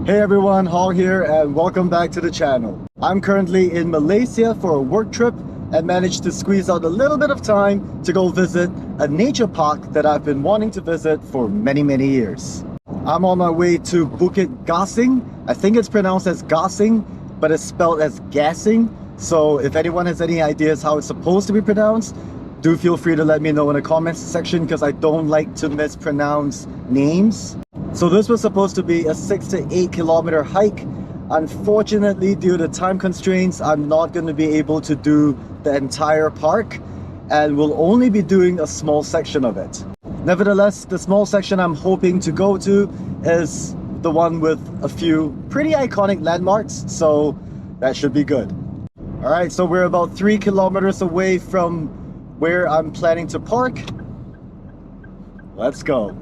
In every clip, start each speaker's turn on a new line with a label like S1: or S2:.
S1: Hey everyone, Hall here and welcome back to the channel. I'm currently in Malaysia for a work trip and managed to squeeze out a little bit of time to go visit a nature park that I've been wanting to visit for many years. I'm on my way to Bukit Gasing. I think it's pronounced as Gasing, but it's spelled as Gasing. So if anyone has any ideas how it's supposed to be pronounced, do feel free to let me know in the comments section because I don't like to mispronounce names. So this was supposed to be a 6 to 8 kilometer hike. Unfortunately, due to time constraints, I'm not going to be able to do the entire park and will only be doing a small section of it. Nevertheless, the small section I'm hoping to go to is the one with a few pretty iconic landmarks, so that should be good. Alright, so we're about 3 kilometers away from where I'm planning to park. Let's go.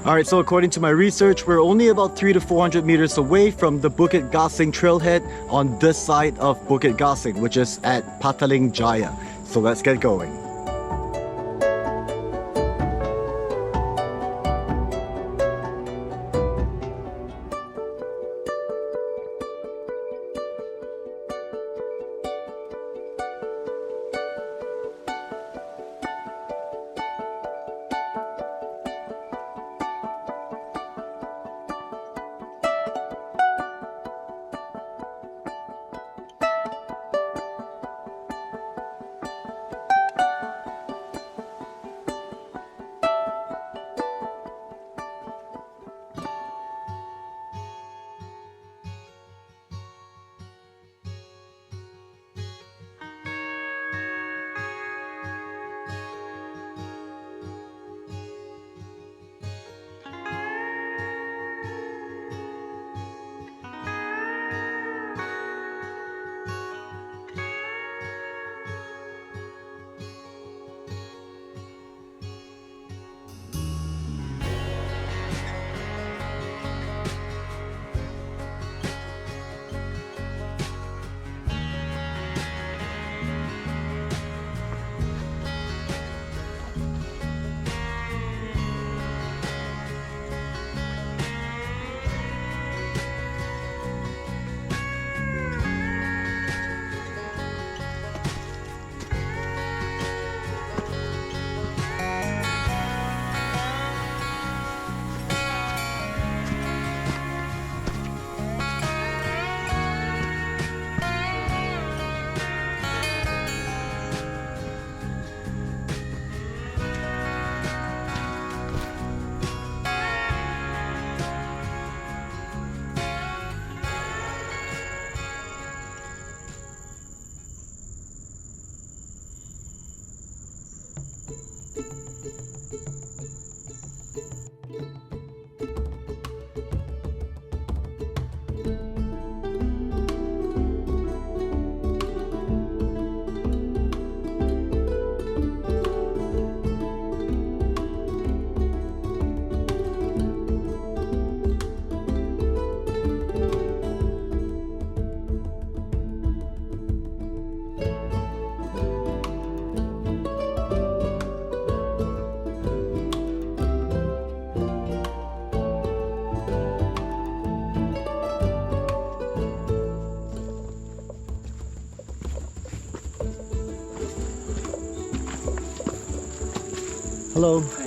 S1: Alright, so according to my research, we're only about 300 to 400 meters away from the Bukit Gasing trailhead on this side of Bukit Gasing, which is at Petaling, Jaya. So let's get going. Hello.
S2: Hi.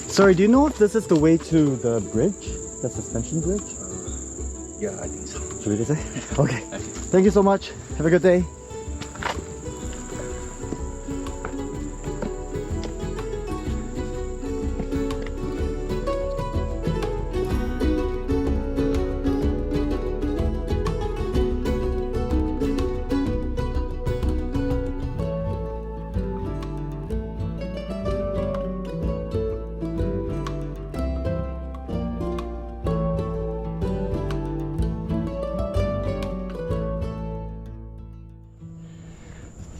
S1: Sorry, do you know if this is the way to the bridge? The suspension bridge?
S2: Yeah, I think so.
S1: Should we say? Okay. Thank you so much. Have a good day.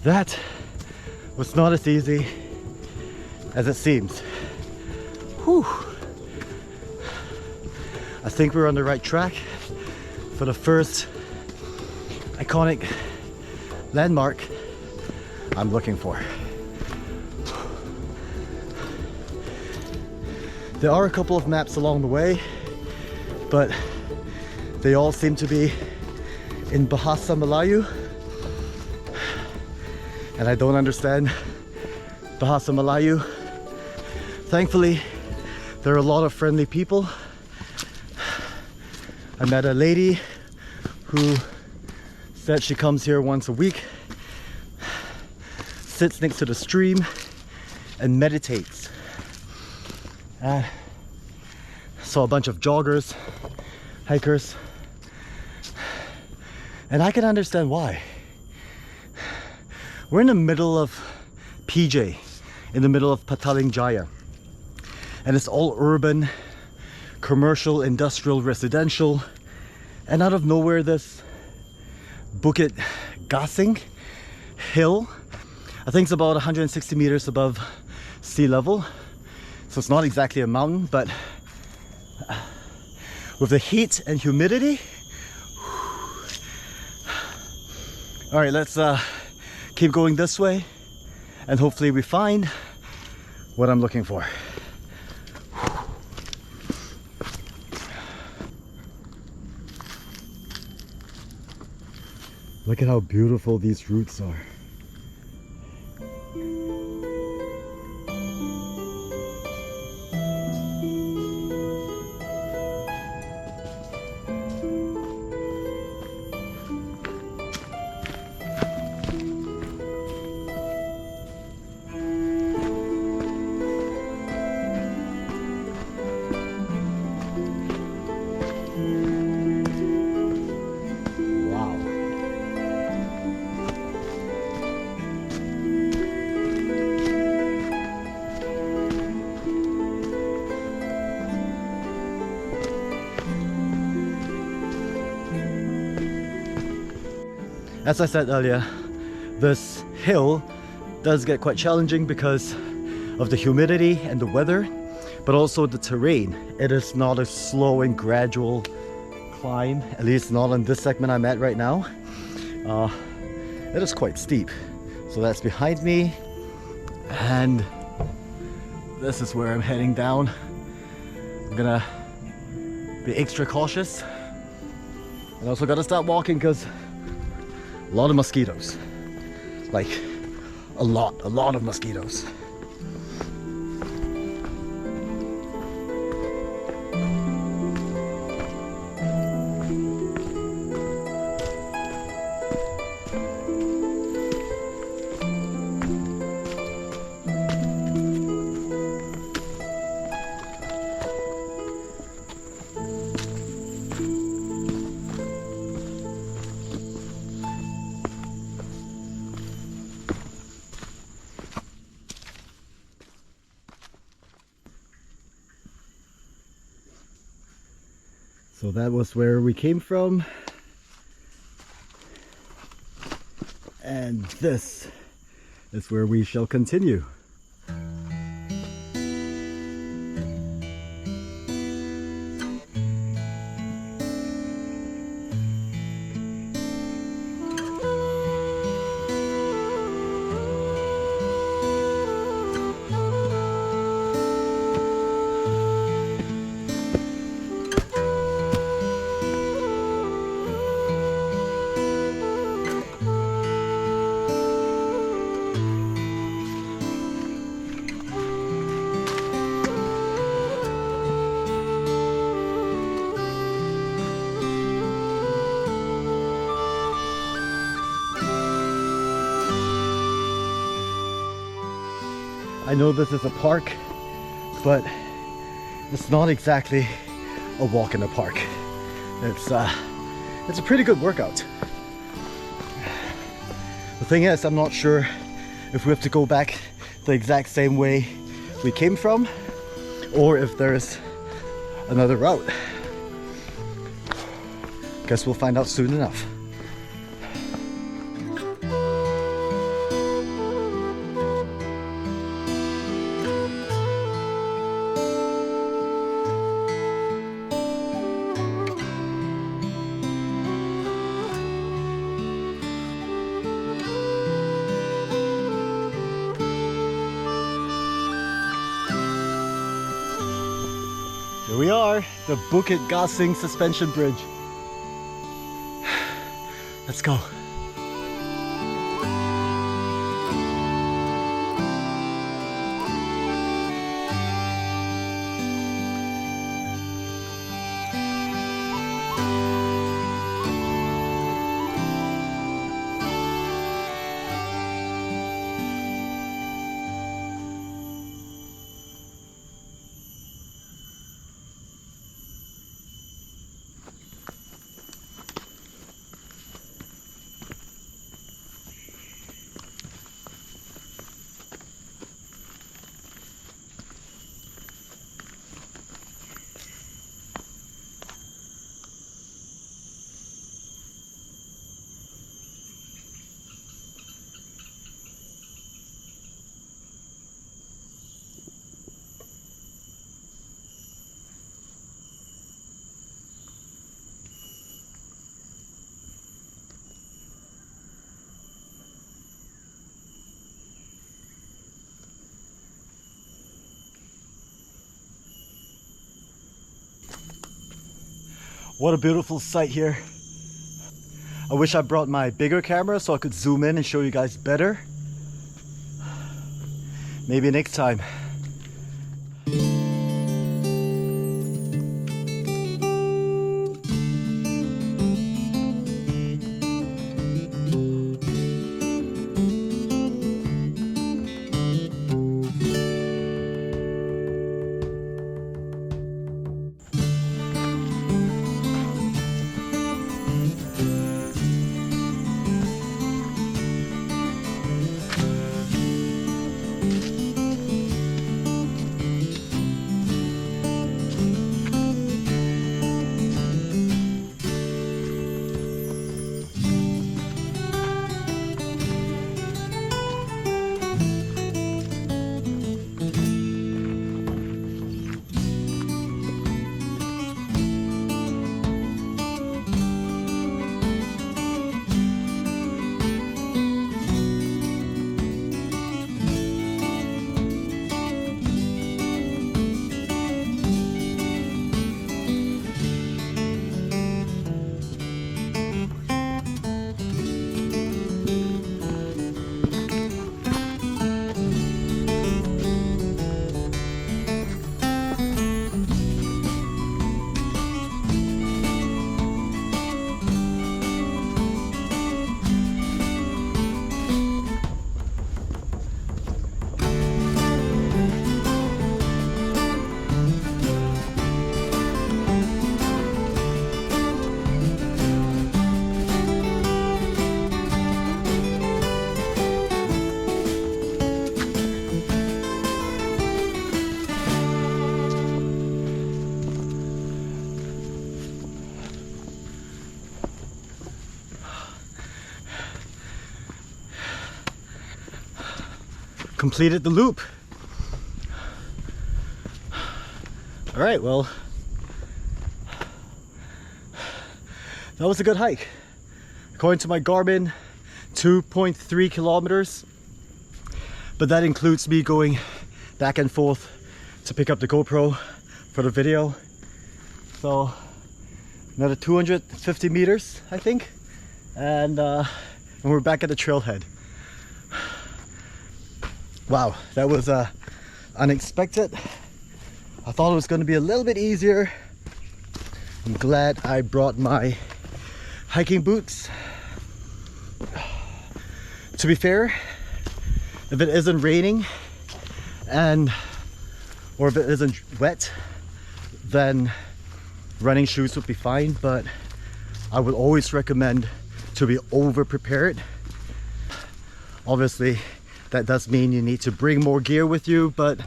S1: That was not as easy as it seems. Whew. I think we're on the right track for the first iconic landmark I'm looking for. There are a couple of maps along the way, but they all seem to be in Bahasa Melayu. And I don't understand Bahasa Melayu. Thankfully, there are a lot of friendly people. I met a lady who said she comes here once a week, sits next to the stream, and meditates. Saw a bunch of joggers, hikers, and I can understand why. We're in the middle of PJ, in the middle of Petaling, Jaya, and it's all urban, commercial, industrial, residential, and out of nowhere this Bukit Gasing hill, I think it's about 160 meters above sea level, so it's not exactly a mountain, but with the heat and humidity, all right, let's keep going this way and hopefully we find what I'm looking for. Look at how beautiful these roots are. As I said earlier, this hill does get quite challenging because of the humidity and the weather, but also the terrain. It is not a slow and gradual climb, at least not on this segment I'm at right now. It is quite steep. So that's behind me, and this is where I'm heading down. I'm gonna be extra cautious, and also gotta start walking because a lot of mosquitoes, like a lot of mosquitoes. So that was where we came from, and this is where we shall continue. I know this is a park, but it's not exactly a walk in the park. It's a pretty good workout. The thing is, I'm not sure if we have to go back the exact same way we came from, or if there's another route. Guess we'll find out soon enough. Here we are, the Bukit Gasing suspension bridge. Let's go. What a beautiful sight here. I wish I brought my bigger camera so I could zoom in and show you guys better. Maybe next time. Completed the loop. All right, well, that was a good hike. According to my Garmin, 2.3 kilometers, but that includes me going back and forth to pick up the GoPro for the video. So another 250 meters, I think, and we're back at the trailhead. Wow, that was unexpected. I thought it was going to be a little bit easier. I'm glad I brought my hiking boots. To be fair, if it isn't raining, and or if it isn't wet, then running shoes would be fine, but I would always recommend to be over prepared. Obviously that does mean you need to bring more gear with you, but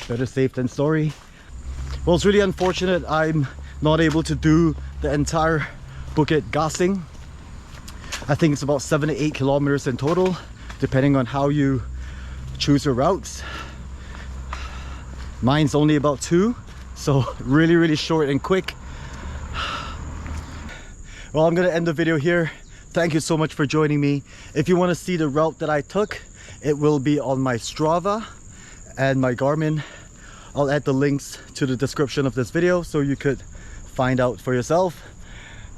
S1: better safe than sorry. Well, it's really unfortunate I'm not able to do the entire Bukit Gasing. I think it's about 7 to 8 kilometers in total, depending on how you choose your routes. Mine's only about 2, so really short and quick. Well, I'm gonna end the video here. Thank you so much for joining me. If you want to see the route that I took, it will be on my Strava and my Garmin. I'll add the links to the description of this video so you could find out for yourself.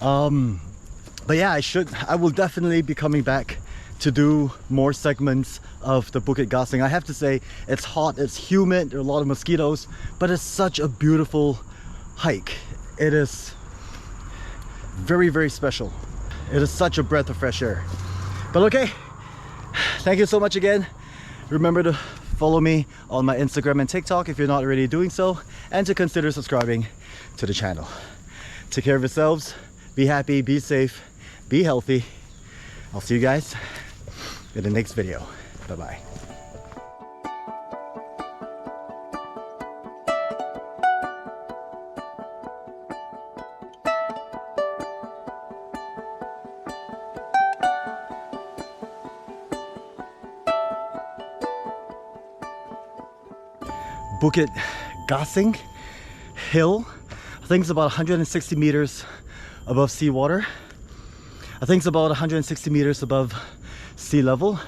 S1: But yeah, I will definitely be coming back to do more segments of the Bukit Gasing. I have to say, it's hot, it's humid, there are a lot of mosquitoes, but it's such a beautiful hike. It is very special. It is such a breath of fresh air. But okay, thank you so much again. Remember to follow me on my Instagram and TikTok if you're not already doing so, and to consider subscribing to the channel. Take care of yourselves, be happy, be safe, be healthy. I'll see you guys in the next video. Bye bye. Bukit Gasing Hill. I think it's about 160 meters above seawater. I think it's about 160 meters above sea level.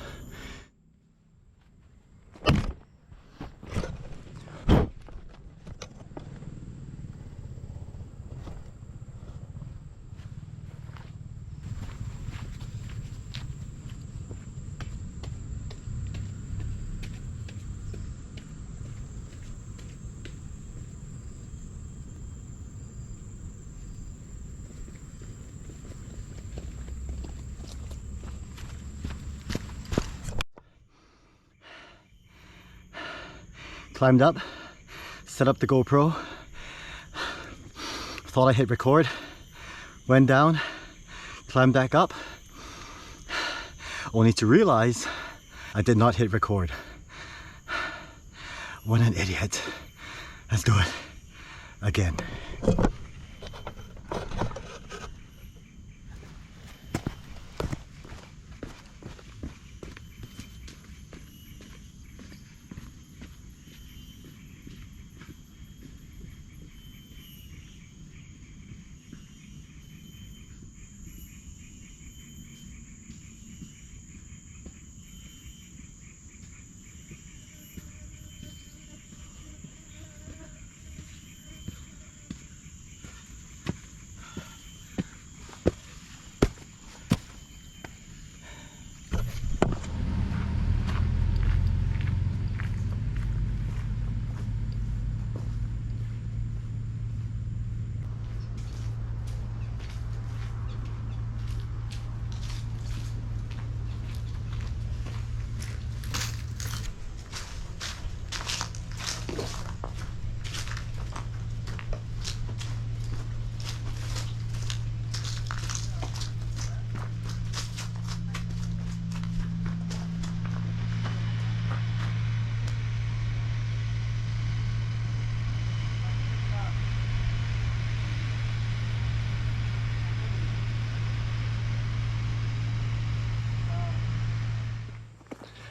S1: Climbed up, set up the GoPro, thought I hit record, went down, climbed back up, only to realize I did not hit record. What an idiot. Let's do it again.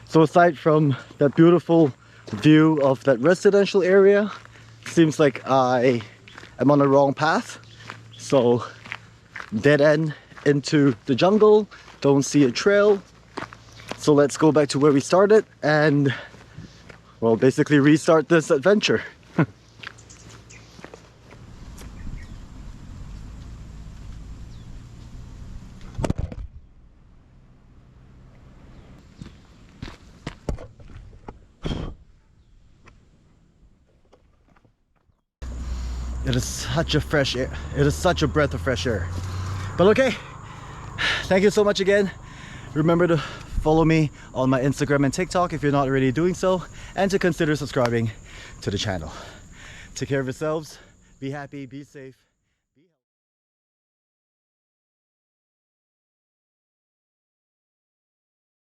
S1: So aside from that beautiful view of that residential area, seems like I am on the wrong path. So dead end into the jungle, don't see a trail. So let's go back to where we started and, well, basically restart this adventure. It is such a fresh air. It is such a breath of fresh air. But okay, thank you so much again. Remember to follow me on my Instagram and TikTok if you're not already doing so, and to consider subscribing to the channel. Take care of yourselves, be happy, be safe.